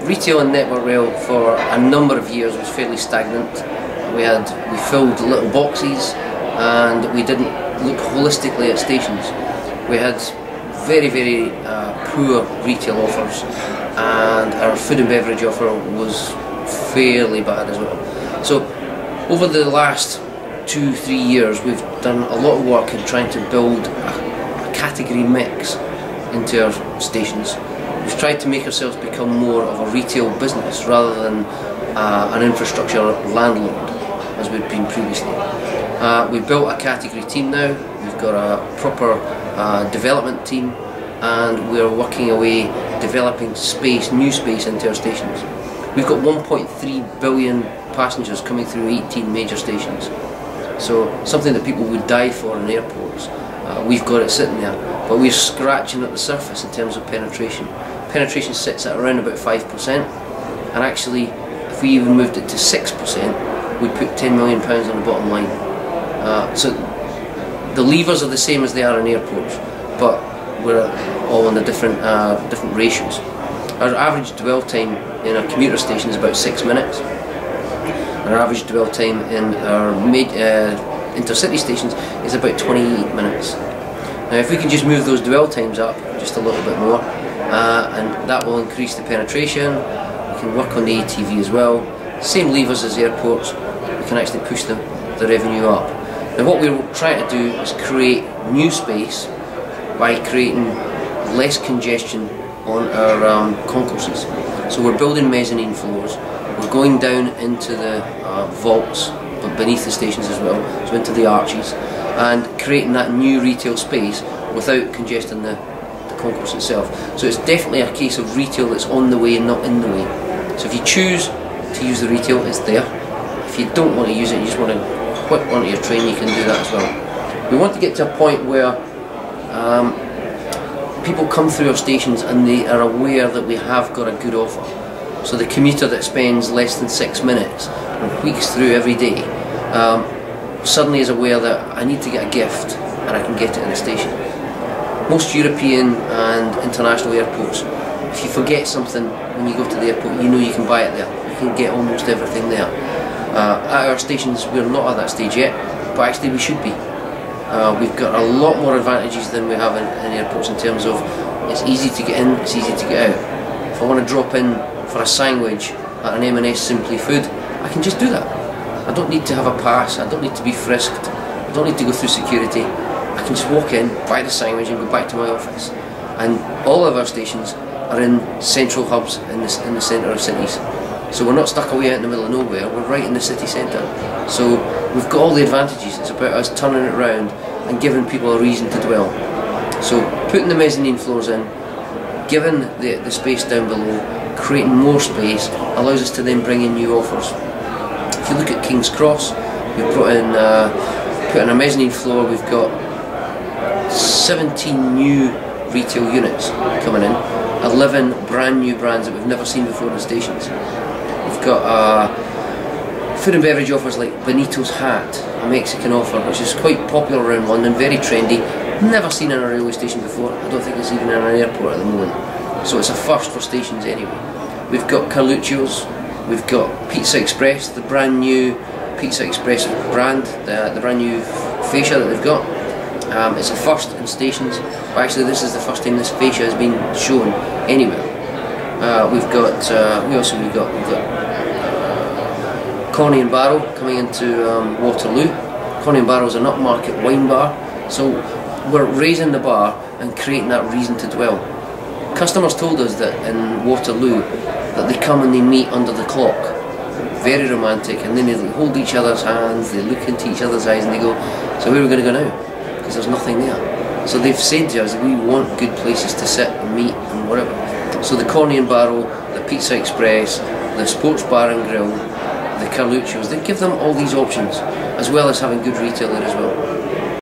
retail in Network Rail for a number of years was fairly stagnant. We filled little boxes and we didn't look holistically at stations. We had very poor retail offers, and our food and beverage offer was fairly bad as well. So over the last 2-3 years we've done a lot of work in trying to build a category mix into our stations. We've tried to make ourselves become more of a retail business rather than an infrastructure landlord as we've been previously. We've built a category team now, we've got a proper development team, and we're working away developing new space into our stations. We've got 1.3 billion passengers coming through 18 major stations. So something that people would die for in airports, we've got it sitting there, but we're scratching at the surface in terms of penetration. Penetration sits at around about 5%, and actually if we even moved it to 6%, we'd put £10 million on the bottom line. So the levers are the same as they are in airports, but we're all on the different ratios. Our average dwell time in a commuter station is about 6 minutes. Our average dwell time in our intercity stations is about 28 minutes. Now if we can just move those dwell times up just a little bit more, and that will increase the penetration. We can work on the ATV as well. Same levers as airports, we can actually push the revenue up. Now what we're trying to do is create new space by creating less congestion on our concourses. So we're building mezzanine floors, we're going down into the vaults, but beneath the stations as well, so into the arches, and creating that new retail space without congesting the concourse itself. So it's definitely a case of retail that's on the way and not in the way. So if you choose to use the retail, it's there. If you don't want to use it, you just want to whip onto your train, you can do that as well. We want to get to a point where people come through our stations and they are aware that we have got a good offer. So the commuter that spends less than 6 minutes and weeks through every day suddenly is aware that I need to get a gift and I can get it in the station. Most European and international airports, if you forget something when you go to the airport, you know you can buy it there. You can get almost everything there. At our stations we're not at that stage yet, but actually we should be. We've got a lot more advantages than we have in airports in terms of it's easy to get in, it's easy to get out. If I want to drop in for a sandwich at an M&S Simply Food, I can just do that. I don't need to have a pass, I don't need to be frisked, I don't need to go through security. I can just walk in, buy the sandwich and go back to my office. And all of our stations are in central hubs in the centre of cities. So we're not stuck away out in the middle of nowhere, we're right in the city centre. So we've got all the advantages. It's about us turning it around and giving people a reason to dwell. So putting the mezzanine floors in, giving the space down below, creating more space, allows us to then bring in new offers. If you look at King's Cross, we've put in a mezzanine floor, we've got 17 new retail units coming in, 11 brand new brands that we've never seen before in the stations. We've got food and beverage offers like Benito's Hat, a Mexican offer which is quite popular around London, very trendy, never seen in a railway station before. I don't think it's even in an airport at the moment, so it's a first for stations anyway. We've got Carluccio's, we've got Pizza Express, the brand new Pizza Express brand, the brand new fascia that they've got. It's a first in stations, but actually this is the first time this fascia has been shown anywhere. We've got Coney and Barrow coming into Waterloo. Coney and Barrow is an upmarket wine bar, so we're raising the bar and creating that reason to dwell. Customers told us that in Waterloo that they come and they meet under the clock, very romantic, and then they hold each other's hands, they look into each other's eyes and they go, so where are we going to go now? Because there's nothing there. So they've said to us that we want good places to sit and meet and whatever. So the Coney and Barrow, the Pizza Express, the Sports Bar and Grill, the Carluccio's, they give them all these options, as well as having good retail there as well.